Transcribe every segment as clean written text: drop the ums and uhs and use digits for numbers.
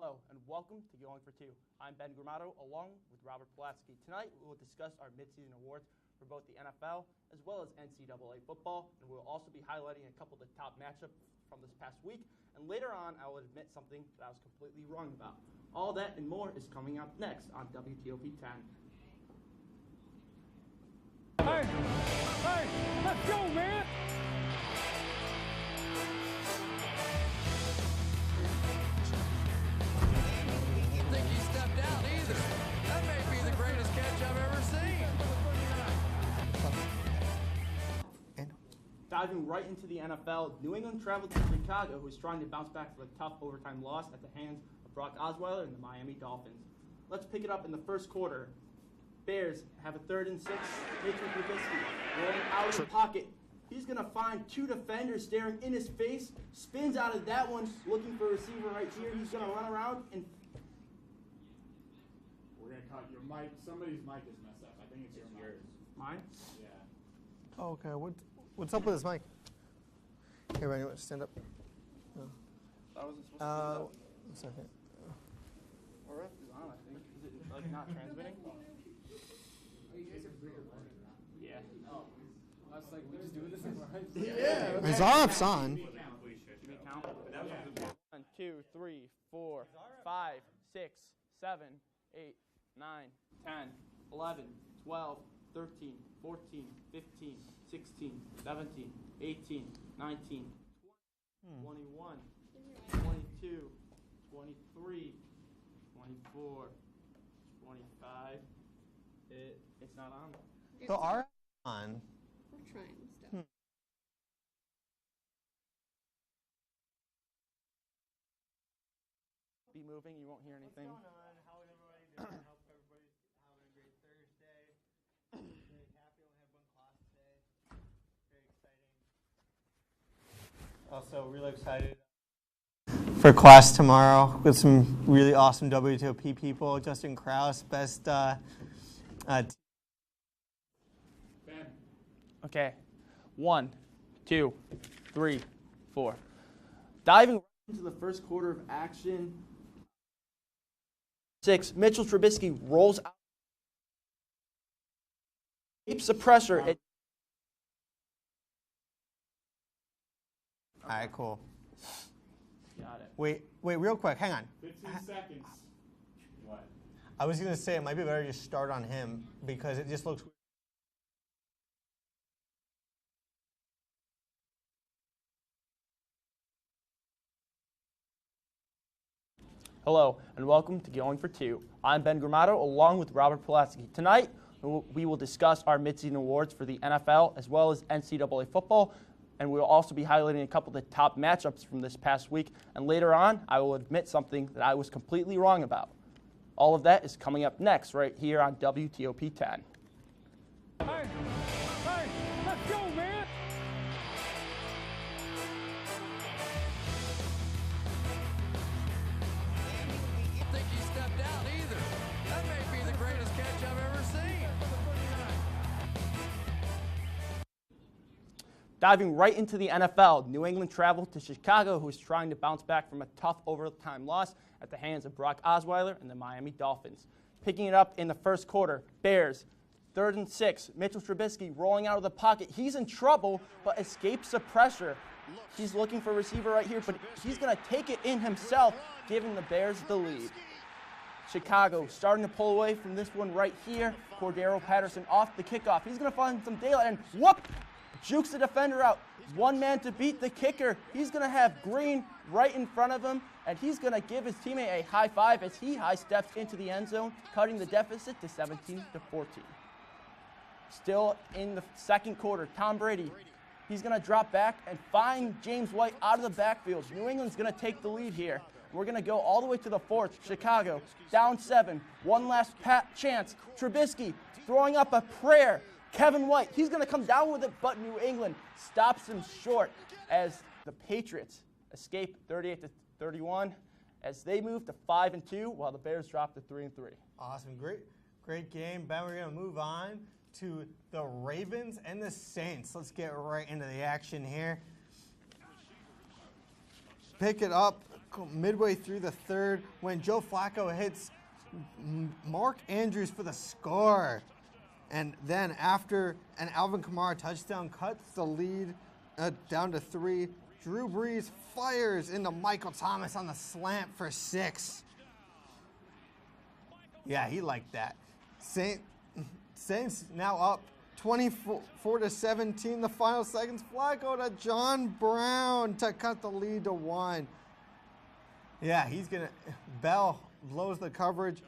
Hello, and welcome to Going for Two. I'm Ben Gramato, along with Robert Pulaski. Tonight, we will discuss our midseason awards for both the NFL as well as NCAA football, and we'll also be highlighting a couple of the top matchups from this past week. And later on, I will admit something that I was completely wrong about. All that and more is coming up next on WTOP 10. Hey, let's go, man! Think he stepped out either. That may be the greatest catch I've ever seen. Diving right into the NFL, New England traveled to Chicago, who is trying to bounce back from a tough overtime loss at the hands of Brock Osweiler and the Miami Dolphins. Let's pick it up in the first quarter. Bears have a 3rd and 6. Mitchell Trubisky rolling out of the pocket. He's going to find two defenders staring in his face. Spins out of that one, looking for a receiver right here. He's going to run around and... We're going to cut your mic. Somebody's mic is messed up. I think it's yours. Mine? Yeah. Oh, okay. What's up with this mic? Hey, Ryan, you want to stand up? No. That wasn't supposed to be. One second. Or if it's on, I think. Is it like not transmitting? Yeah. Oh, I was like, we just doing this in live? Yeah. It's off, son. Give me a count. 1, 2, 3, 4, 5, 6, 7, 8, 9, 10, 11, 12, 13, 14, 15, 16, 17, 18, 19, 21, 22, 23, 24, 25. It's not on. So our on. We're trying stuff. Be moving, you won't hear anything. What's going on? How is everybody doing? I hope everybody's having a great Thursday. Really happy we have one class today. Very exciting. Also, really excited for class tomorrow with some really awesome WTOP people. Justin Krause, best. Okay. 1, 2, 3, 4. Diving right into the first quarter of action. 6. Mitchell Trubisky rolls out. Keeps the pressure. All right, cool. Got it. Wait, real quick. Hang on. 15 seconds. What? I was going to say it might be better to just start on him because it just looks weird. Hello, and welcome to Going for Two. I'm Ben Gramato, along with Robert Pulaski. Tonight, we will discuss our midseason awards for the NFL as well as NCAA football, and we will also be highlighting a couple of the top matchups from this past week. And later on, I will admit something that I was completely wrong about. All of that is coming up next, right here on WTOP 10. Hey, let's go, man! Think he stepped out either. That may be the greatest catch I've ever seen. Diving right into the NFL, New England traveled to Chicago, who is trying to bounce back from a tough overtime loss at the hands of Brock Osweiler and the Miami Dolphins. Picking it up in the first quarter, Bears, 3rd and 6. Mitchell Trubisky rolling out of the pocket. He's in trouble, but escapes the pressure. He's looking for a receiver right here, but he's going to take it in himself, giving the Bears the lead. Chicago starting to pull away from this one right here. Cordero Patterson off the kickoff. He's going to find some daylight and whoop! Jukes the defender out. One man to beat the kicker. He's going to have Green right in front of him, and he's going to give his teammate a high five as he high steps into the end zone, cutting the deficit to 17-14. Still in the second quarter, Tom Brady, he's going to drop back and find James White out of the backfield. New England's going to take the lead here. We're going to go all the way to the 4th. Chicago, down 7. One last chance. Trubisky throwing up a prayer. Kevin White, he's going to come down with it, but New England stops him short as the Patriots escape 38-31 as they move to 5-2 while the Bears drop to 3-3. Awesome. Great game. Ben, we're going to move on to the Ravens and the Saints. Let's get right into the action here. pick it up midway through the third when Joe Flacco hits Mark Andrews for the score. And then after an Alvin Kamara touchdown cuts the lead down to 3, Drew Brees fires into Michael Thomas on the slant for 6. Yeah, he liked that. Saints now up 24-17. The final seconds. Flacco to John Brown to cut the lead to 1. Yeah, Bell blows the coverage.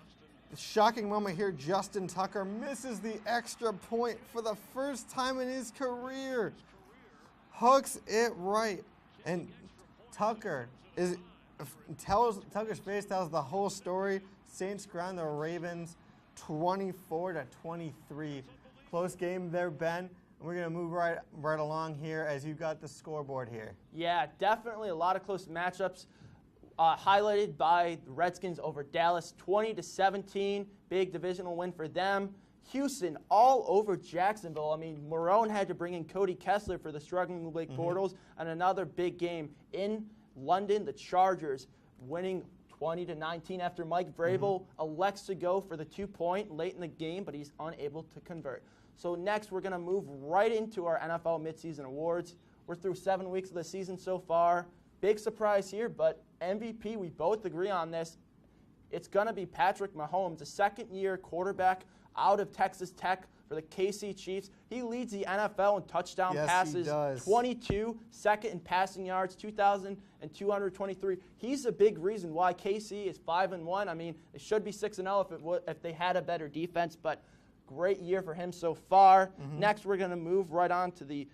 Shocking moment here. Justin Tucker misses the extra point for the first time in his career. Hooks it right. And Tucker's face tells the whole story. Saints ground the Ravens 24-23. Close game there, Ben. And we're going to move right along here as you got the scoreboard here. Yeah, definitely a lot of close matchups. Highlighted by the Redskins over Dallas, 20-17, big divisional win for them. Houston all over Jacksonville. I mean, Marone had to bring in Cody Kessler for the struggling Blake Bortles, and another big game in London. The Chargers winning 20-19 after Mike Vrabel elects to go for the 2-point late in the game, but he's unable to convert. So next, we're going to move right into our NFL midseason awards. We're through 7 weeks of the season so far. Big surprise here, but MVP, we both agree on this. It's going to be Patrick Mahomes, a second-year quarterback out of Texas Tech for the KC Chiefs. He leads the NFL in touchdown passes, 22, second in passing yards, 2,223. He's a big reason why KC is 5-1. I mean, they should be 6-0 if they had a better defense, but great year for him so far. Next, we're going to move right on to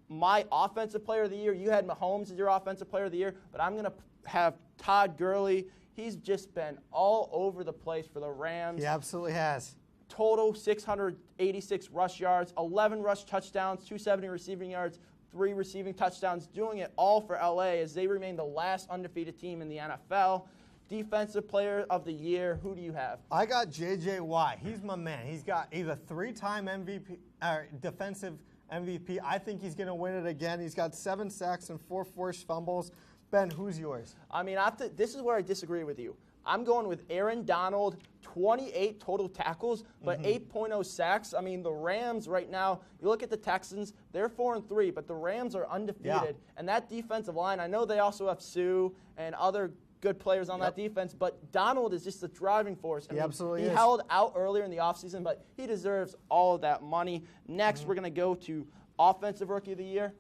my offensive player of the year. You had Mahomes as your offensive player of the year, but I'm going to have Todd Gurley. He's just been all over the place for the Rams. He absolutely has. Total 686 rush yards, 11 rush touchdowns, 270 receiving yards, 3 receiving touchdowns, doing it all for LA as they remain the last undefeated team in the NFL. Defensive player of the year, who do you have? I got J.J. Watt. He's my man. He's got either 3-time MVP or defensive MVP. I think he's going to win it again. He's got 7 sacks and 4 forced fumbles. Ben, who's yours? I mean, this is where I disagree with you. I'm going with Aaron Donald, 28 total tackles, but 8.0 sacks. I mean, the Rams right now, you look at the Texans, they're 4-3, but the Rams are undefeated. Yeah. And that defensive line, I know they also have Sue and other good players on that defense, but Donald is just the driving force. I mean, absolutely is. He held out earlier in the offseason, but he deserves all of that money. Next, we're going to go to Offensive Rookie of the Year.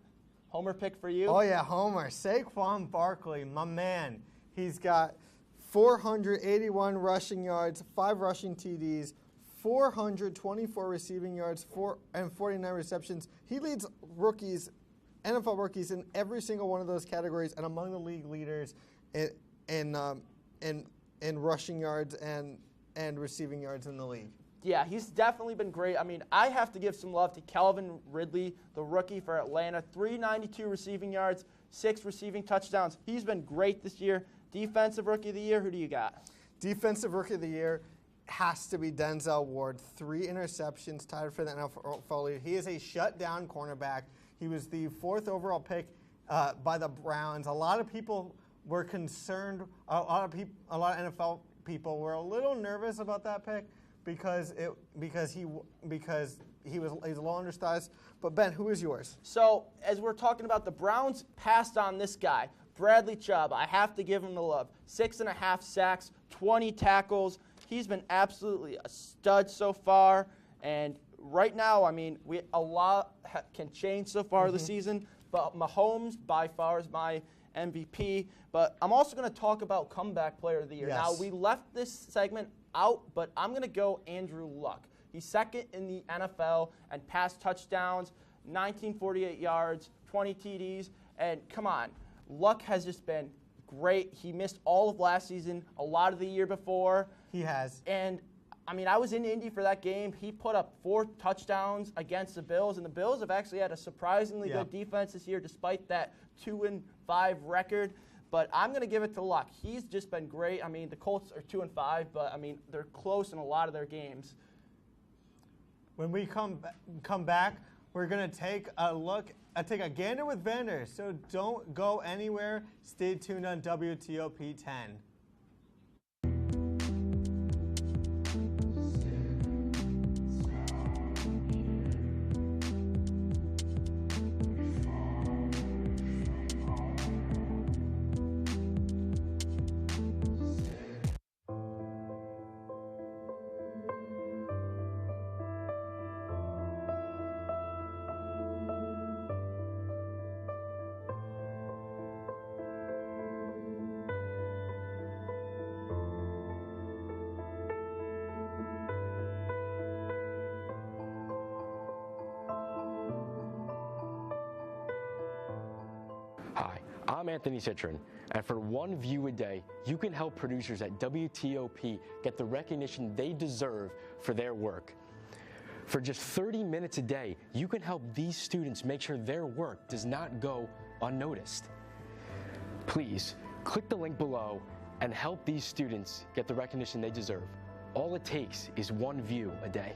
Homer pick for you. Oh, yeah, Homer. Saquon Barkley, my man. He's got 481 rushing yards, 5 rushing TDs, 424 receiving yards, 49 receptions. He leads rookies, NFL rookies, in every single one of those categories, and among the league leaders in rushing yards and receiving yards in the league. Yeah, he's definitely been great. I mean, I have to give some love to Calvin Ridley, the rookie for Atlanta. 392 receiving yards, 6 receiving touchdowns. He's been great this year. Defensive Rookie of the Year, who do you got? Defensive Rookie of the Year has to be Denzel Ward. 3 interceptions, tied for the NFL lead. He is a shutdown cornerback. He was the 4th overall pick by the Browns. A lot of people were concerned. A lot of NFL people were a little nervous about that pick because he's a little undersized. But Ben, who is yours? So as we're talking about, the Browns passed on this guy, Bradley Chubb. I have to give him the love. 6.5 sacks, 20 tackles. He's been absolutely a stud so far. And right now, I mean, a lot can change so far this season. But Mahomes, by far, is my MVP. But I'm also going to talk about Comeback Player of the Year. Yes. Now, we left this segment out, but I'm going to go Andrew Luck. He's second in the NFL and pass touchdowns, 1948 yards, 20 TDs. And come on, Luck has just been great. He missed all of last season, a lot of the year before. He has. And, I mean, I was in Indy for that game. He put up 4 touchdowns against the Bills, and the Bills have actually had a surprisingly good defense this year despite that 2-5 record. But I'm going to give it to Luck. He's just been great. I mean, the Colts are 2-5, but, I mean, they're close in a lot of their games. When we come back, we're going to take a look take a gander with Vander. So don't go anywhere. Stay tuned on WTOP 10. Hi, I'm Anthony Citron, and for one view a day, you can help producers at WTOP get the recognition they deserve for their work. For just 30 minutes a day, you can help these students make sure their work does not go unnoticed. Please, click the link below and help these students get the recognition they deserve. All it takes is one view a day.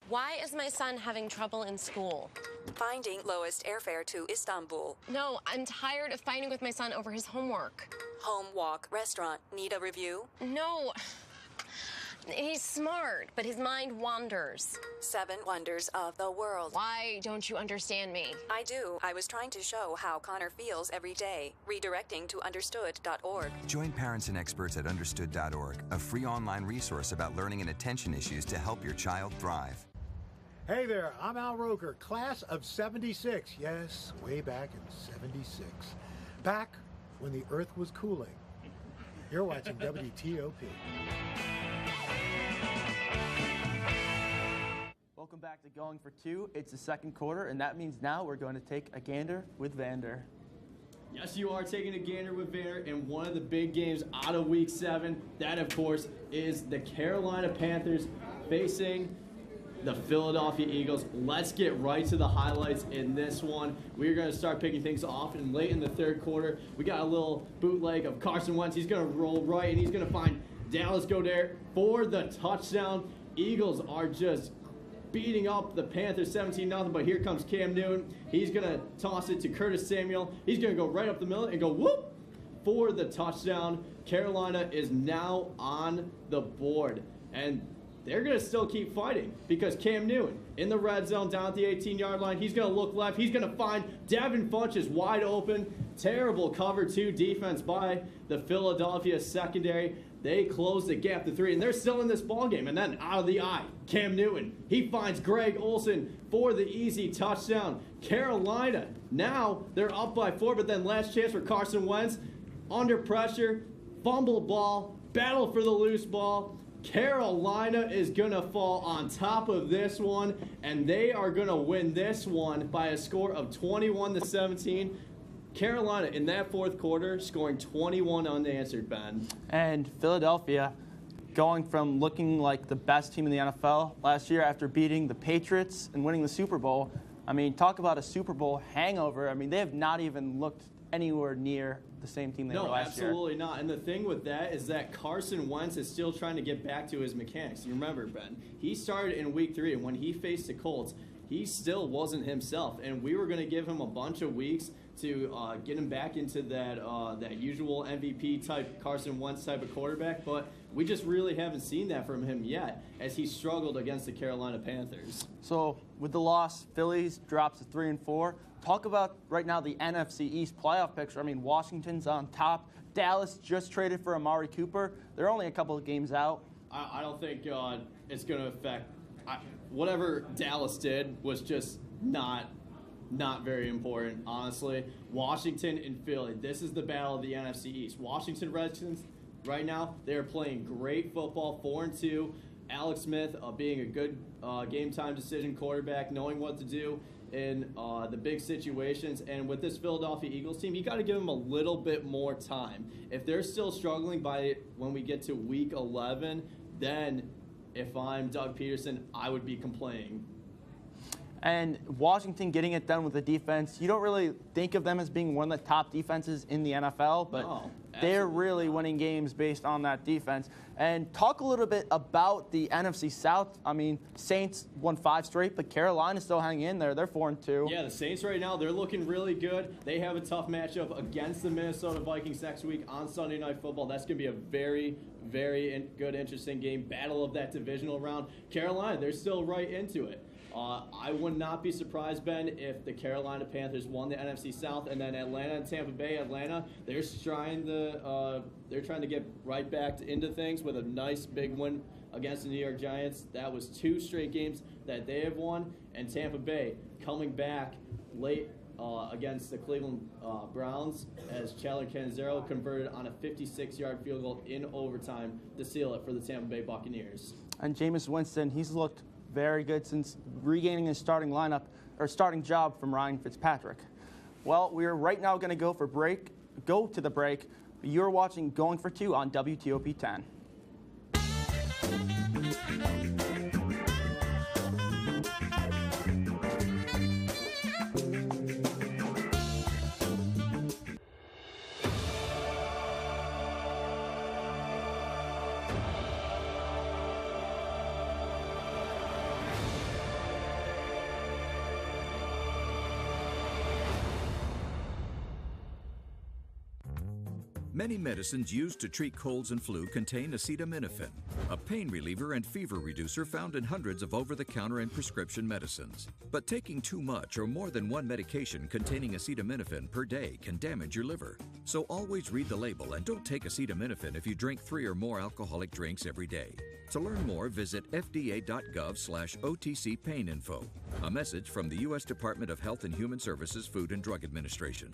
Why is my son having trouble in school? Finding lowest airfare to Istanbul. No, I'm tired of fighting with my son over his homework. Home, walk, restaurant. Need a review? No. He's smart, but his mind wanders. 7 wonders of the world. Why don't you understand me? I do. I was trying to show how Connor feels every day. Redirecting to understood.org. Join parents and experts at understood.org, a free online resource about learning and attention issues to help your child thrive. Hey there, I'm Al Roker, class of 76. Yes, way back in 76. Back when the earth was cooling. You're watching WTOP. Welcome back to Going for Two. It's the second quarter, and that means now we're going to take a gander with Vander. Yes, you are taking a gander with Vander in one of the big games out of Week 7. That, of course, is the Carolina Panthers facing the Philadelphia Eagles. Let's get right to the highlights in this one. We're going to start picking things off, and late in the third quarter, we got a little bootleg of Carson Wentz. He's going to roll right, and he's going to find Dallas Goedert for the touchdown. Eagles are just beating up the Panthers 17-0, but here comes Cam Newton. He's going to toss it to Curtis Samuel. He's going to go right up the middle and go whoop for the touchdown. Carolina is now on the board, and they're going to still keep fighting because Cam Newton in the red zone down at the 18-yard line. He's going to look left. He's going to find Devin Funchess wide open. Terrible cover 2 defense by the Philadelphia secondary. They close the gap to 3, and they're still in this ballgame. And then out of the eye, Cam Newton. He finds Greg Olsen for the easy touchdown. Carolina, now they're up by 4, but then last chance for Carson Wentz. Under pressure, fumble ball, battle for the loose ball. Carolina is going to fall on top of this one, and they are going to win this one by a score of 21-17. Carolina, in that fourth quarter, scoring 21 unanswered, Ben. And Philadelphia going from looking like the best team in the NFL last year after beating the Patriots and winning the Super Bowl. I mean, talk about a Super Bowl hangover. I mean, they have not even looked anywhere near the same team they were last year. No, absolutely not. And the thing with that is that Carson Wentz is still trying to get back to his mechanics. You remember, Ben, he started in Week 3, and when he faced the Colts, he still wasn't himself. And we were going to give him a bunch of weeks to get him back into that usual MVP type, Carson Wentz type of quarterback, but we just really haven't seen that from him yet as he struggled against the Carolina Panthers. So with the loss, Phillies drops to 3-4. Talk about right now the NFC East playoff picture. I mean, Washington's on top. Dallas just traded for Amari Cooper. They're only a couple of games out. I don't think it's going to affect whatever Dallas did was just not very important, honestly. Washington and Philly, this is the battle of the NFC East. Washington Redskins, right now, they're playing great football, 4-2. Alex Smith being a good game-time decision quarterback, knowing what to do in the big situations. And with this Philadelphia Eagles team, you got to give them a little bit more time. If they're still struggling by when we get to Week 11, then if I'm Doug Peterson, I would be complaining. And Washington getting it done with the defense. You don't really think of them as being one of the top defenses in the NFL, but they're really winning games based on that defense. And talk a little bit about the NFC South. I mean, Saints won 5 straight, but Carolina's still hanging in there. They're 4-2. Yeah, the Saints right now, they're looking really good. They have a tough matchup against the Minnesota Vikings next week on Sunday Night Football. That's going to be a very, very good, interesting game. Battle of that divisional round. Carolina, they're still right into it. I would not be surprised, Ben, if the Carolina Panthers won the NFC South, and then Atlanta and Tampa Bay. Atlanta, they're trying to get right back into things with a nice big win against the New York Giants. That was 2 straight games that they have won, and Tampa Bay coming back late against the Cleveland Browns as Chandler Canzero converted on a 56-yard field goal in overtime to seal it for the Tampa Bay Buccaneers. And Jameis Winston, he's looked very good since regaining his starting job from Ryan Fitzpatrick. Well, we're right now going to go to the break. You're watching Going for 2 on WTOP 10. Many medicines used to treat colds and flu contain acetaminophen, a pain reliever and fever reducer found in hundreds of over-the-counter and prescription medicines. But taking too much or more than one medication containing acetaminophen per day can damage your liver. So always read the label and don't take acetaminophen if you drink 3 or more alcoholic drinks every day. To learn more, visit fda.gov/OTC pain info. A message from the U.S. Department of Health and Human Services Food and Drug Administration.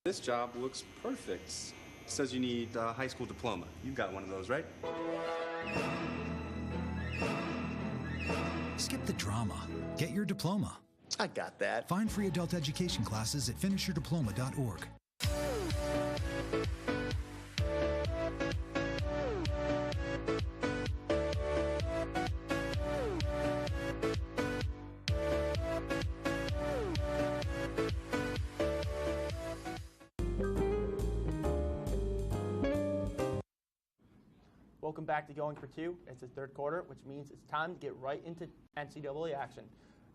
This job looks perfect. It says you need a high school diploma. You've got one of those, right? Skip the drama. Get your diploma. I got that. Find free adult education classes at finishyourdiploma.org. Welcome back to Going for 2. It's the third quarter, which means it's time to get right into NCAA action.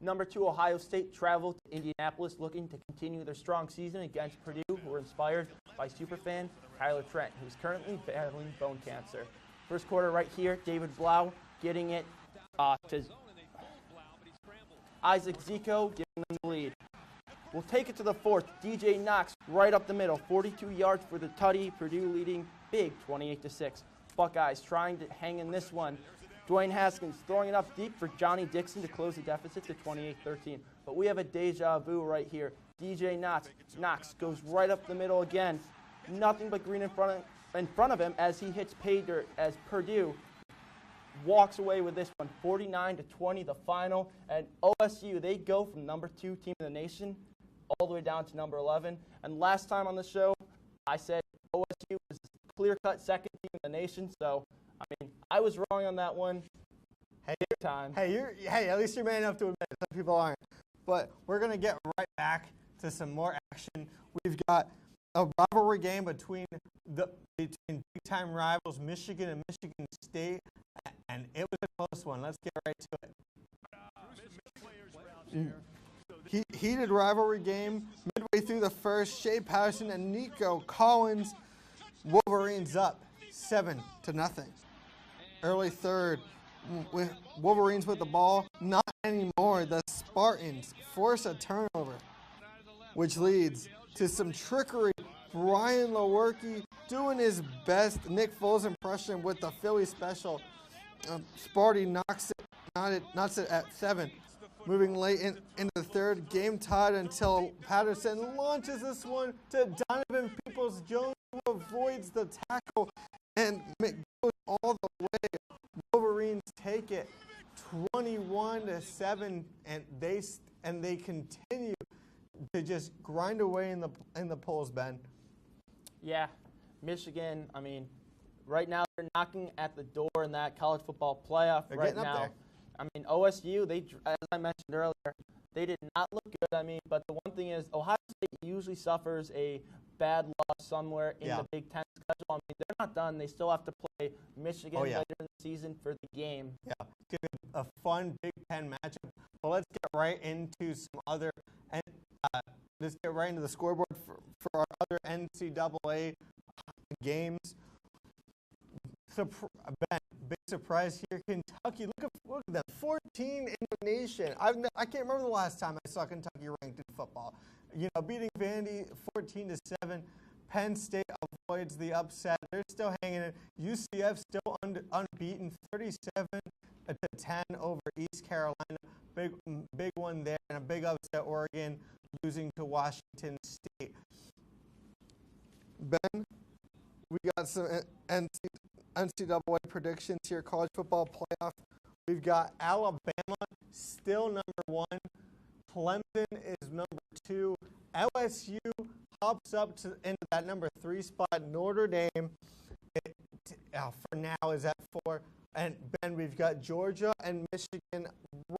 Number 2, Ohio State traveled to Indianapolis looking to continue their strong season against Purdue, who were inspired by superfan Tyler Trent, who's currently battling bone cancer. First quarter right here, David Blau getting it to Isaac Zico, giving them the lead. We'll take it to the fourth. DJ Knox right up the middle, 42 yards for the tutty. Purdue leading big, 28-6. Buckeyes trying to hang in this one. Dwayne Haskins throwing it up deep for Johnny Dixon to close the deficit to 28-13. But we have a deja vu right here. DJ Knox goes right up the middle again. Nothing but green in front of him as he hits pay dirt as Purdue walks away with this one, 49-20, the final. And OSU, they go from number 2 team in the nation all the way down to number 11. And last time on the show, I said OSU was clear-cut second team in the nation. So, I mean, I was wrong on that one. Hey, time. Hey, at least you're man enough to admit it. Some people aren't. But we're going to get right back to some more action. We've got a rivalry game between big-time rivals Michigan and Michigan State, and it was a close one. Let's get right to it. Heated rivalry game. Midway through the first, Shea Patterson and Nico Collins, Wolverines up 7-0. Early third, with Wolverines with the ball. Not anymore. The Spartans force a turnover, which leads to some trickery. Brian Lewerke doing his best Nick Foles impression with the Philly special. Sparty knocks it at 7. moving late into the third, game tied until Patterson launches this one to Donovan Peoples-Jones, who avoids the tackle and goes all the way. Wolverines take it 21-7, and they continue to just grind away in the polls, Ben. Yeah, Michigan, I mean, right now they're knocking at the door in that college football playoff They're right getting up now. there. I mean, OSU, as I mentioned earlier, they did not look good. I mean, but the one thing is Ohio State usually suffers a bad loss somewhere in the Big Ten schedule. I mean, they're not done. They still have to play Michigan later in the season for the game. Yeah, it's going to be a fun Big Ten matchup. But let's get right into some other let's get right into the scoreboard for our other NCAA games. Ben, big surprise here. Kentucky, look at that, 14 in the nation. I can't remember the last time I saw Kentucky ranked in football. You know, beating Vandy 14-7. Penn State avoids the upset. They're still hanging in. UCF still unbeaten, 37-10 over East Carolina. Big one there, and a big upset. Oregon losing to Washington State. Ben, we got some NCAA predictions here. College football playoff. We've got Alabama still number 1. Clemson is number 2. LSU hops up into that number 3 spot. Notre Dame for now is at 4. And Ben, we've got Georgia and Michigan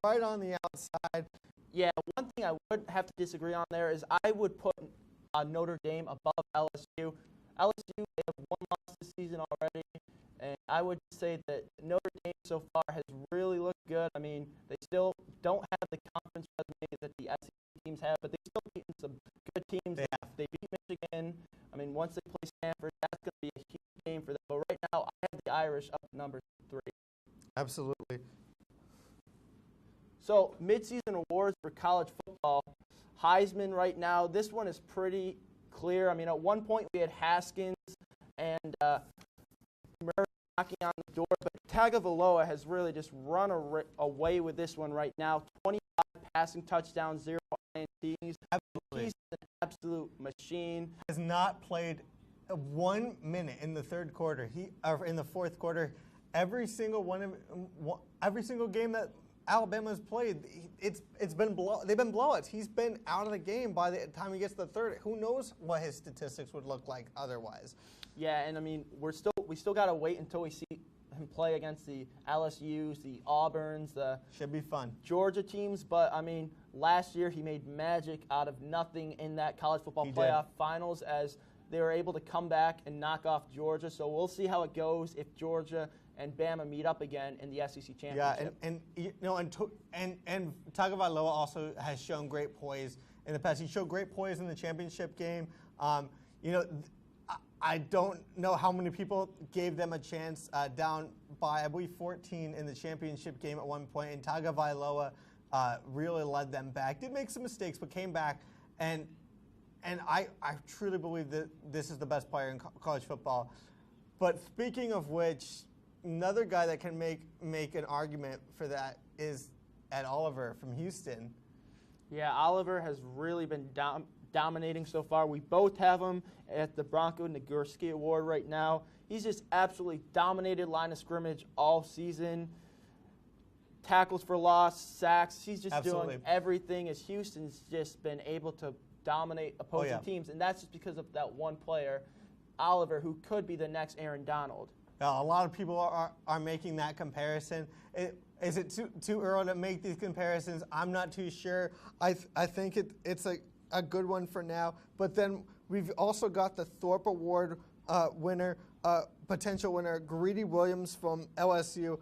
right on the outside. Yeah, one thing I would have to disagree on there is I would put Notre Dame above LSU. LSU, they have one loss this season already, and I would say that Notre Dame so far has really looked good. I mean, they still don't have the conference resume that the SEC teams have, but they've still beaten some good teams. They beat Michigan. I mean, once they play Stanford, that's going to be a huge game for them. But right now, I have the Irish up number 3. Absolutely. So, midseason awards for college football. Heisman right now, this one is pretty clear. I mean, at one point we had Haskins and Murray knocking on the door, but Tagovailoa has really just run away with this one right now. 25 passing touchdowns, 0 INTs. He's an absolute machine. Has not played 1 minute in the third quarter. In the fourth quarter, every single game that Alabama's played, they've been blowouts. He's been out of the game by the time he gets to the third. Who knows what his statistics would look like otherwise? Yeah, and I mean, we still got to wait until we see him play against the LSU's, the Auburns, the should be fun Georgia teams. But I mean, last year he made magic out of nothing in that college football playoff finals as they were able to come back and knock off Georgia. So we'll see how it goes if Georgia and Bama meet up again in the SEC championship. Yeah, and Tagovailoa also has shown great poise in the past. He showed great poise in the championship game. I don't know how many people gave them a chance down by, I believe, 14 in the championship game at one point, and Tagovailoa really led them back. Did make some mistakes, but came back, and I truly believe that this is the best player in college football. But speaking of which, another guy that can make an argument for that is Ed Oliver from Houston. Yeah, Oliver has really been dominating so far. We both have him at the Bronco Nagurski Award right now. He's just absolutely dominated line of scrimmage all season. Tackles for loss, sacks. He's just doing everything as Houston's just been able to dominate opposing teams. And that's just because of that one player, Oliver, who could be the next Aaron Donald. A lot of people are making that comparison. Is it too early to make these comparisons? I'm not too sure. I think it's a good one for now. But then we've also got the Thorpe Award winner, potential winner, Greedy Williams from LSU.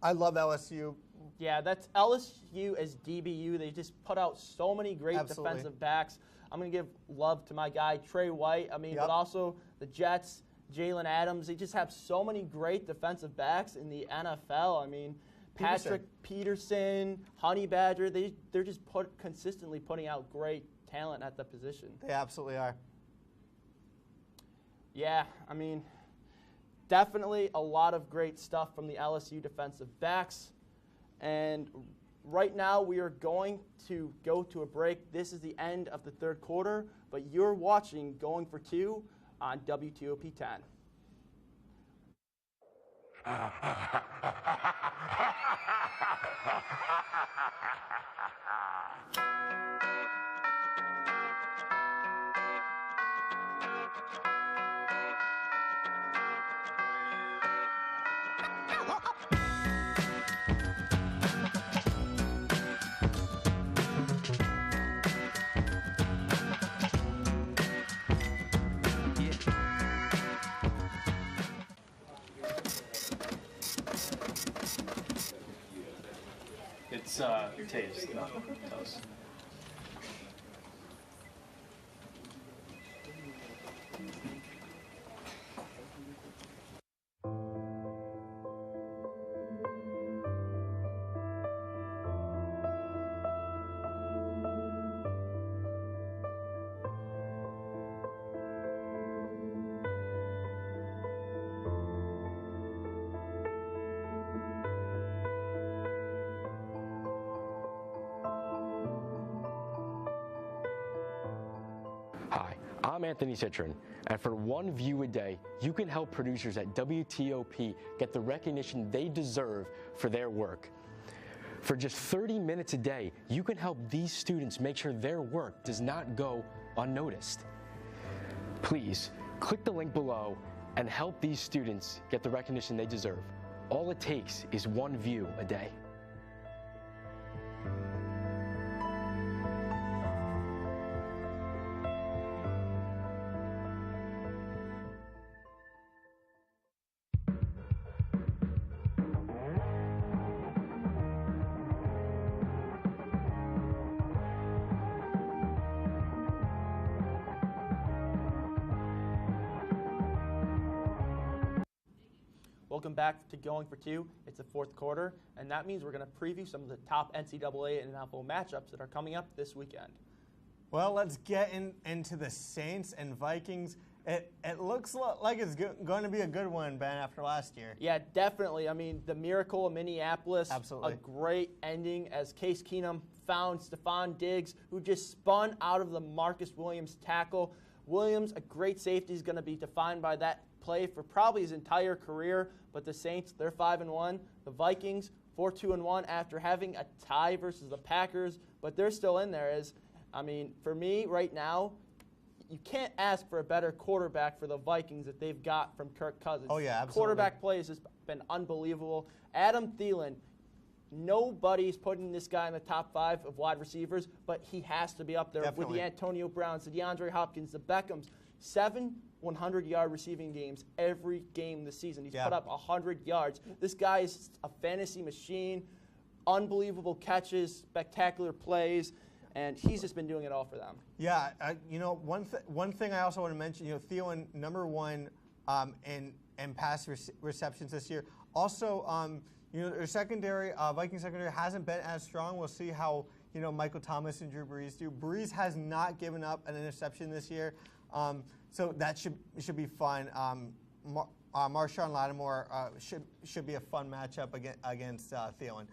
I love LSU. Yeah, that's LSU as DBU. They just put out so many great defensive backs. I'm going to give love to my guy, Trey White. I mean, but also the Jets, Jalen Adams. They just have so many great defensive backs in the NFL. I mean, Patrick Peterson, Honey Badger, they're just consistently putting out great talent at the position. They absolutely are. Yeah, I mean, definitely a lot of great stuff from the LSU defensive backs. And Right now, we are going to go to a break. This is the end of the third quarter, but you're watching Going for Two on WTOP 10. It's taste, not toast. Hi, I'm Anthony Citron, and for one view a day, you can help producers at WTOP get the recognition they deserve for their work. For just 30 minutes a day, you can help these students make sure their work does not go unnoticed. Please, click the link below and help these students get the recognition they deserve. All it takes is one view a day. Welcome back to Going for Two. It's the fourth quarter, and that means we're going to preview some of the top NCAA and NFL matchups that are coming up this weekend. Well, let's get into the Saints and Vikings. It looks like it's going to be a good one, Ben, after last year. Yeah, definitely. I mean, the miracle of Minneapolis. Absolutely. A great ending as Case Keenum found Stephon Diggs, who just spun out of the Marcus Williams tackle. Williams, a great safety, is going to be defined by that play for probably his entire career. But the Saints, they're 5-1. The Vikings, 4-2-1 after having a tie versus the Packers, but they're still in there. I mean, for me right now, you can't ask for a better quarterback for the Vikings that they've got from Kirk Cousins. Oh, yeah, absolutely. Quarterback play has just been unbelievable. Adam Thielen, nobody's putting this guy in the top 5 of wide receivers, but he has to be up there Definitely. with the Antonio Browns, the DeAndre Hopkins, the Beckhams. 7 100-yard receiving games every game this season. He's put up 100 yards. This guy is a fantasy machine, unbelievable catches, spectacular plays, and he's just been doing it all for them. Yeah, one thing I also want to mention, Thielen, number 1 in pass receptions this year. Also, their secondary, Viking secondary hasn't been as strong. We'll see how, Michael Thomas and Drew Brees do. Brees has not given up an interception this year. So that should be fun. Marshawn Lattimore should be a fun matchup against Thielen.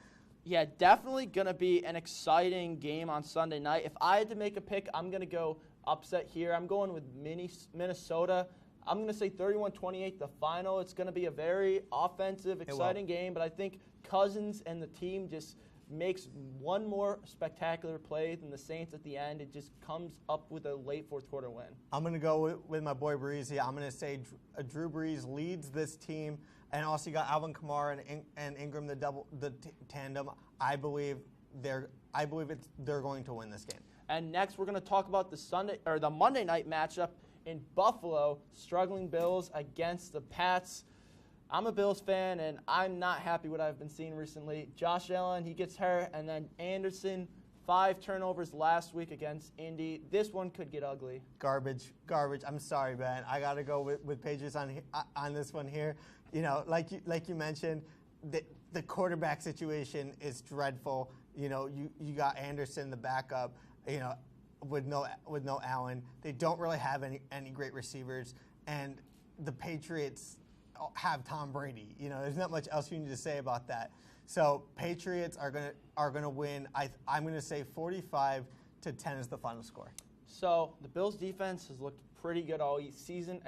Yeah, definitely going to be an exciting game on Sunday night. If I had to make a pick, I'm going to go upset here. I'm going with Minnesota. I'm going to say 31-28 the final. It's going to be a very offensive, exciting game, but I think Cousins and the team just makes one more spectacular play than the Saints at the end. It just comes up with a late fourth quarter win. I'm going to go with my boy Brees. Yeah, I'm going to say Drew Brees leads this team, and also you got Alvin Kamara and Ingram, the tandem. I believe they're going to win this game. And next, we're going to talk about the Monday night matchup in Buffalo, struggling Bills against the Pats. I'm a Bills fan, and I'm not happy what I've been seeing recently. Josh Allen, he gets hurt, and then Anderson, 5 turnovers last week against Indy. This one could get ugly. Garbage. I'm sorry, Ben. I got to go with Patriots on this one here. Like you mentioned, the quarterback situation is dreadful. You got Anderson, the backup. With no Allen, they don't really have any great receivers, and the Patriots have Tom Brady. There's not much else you need to say about that. So Patriots are gonna win. I'm gonna say 45-10 is the final score. So the Bills' defense has looked pretty good all season.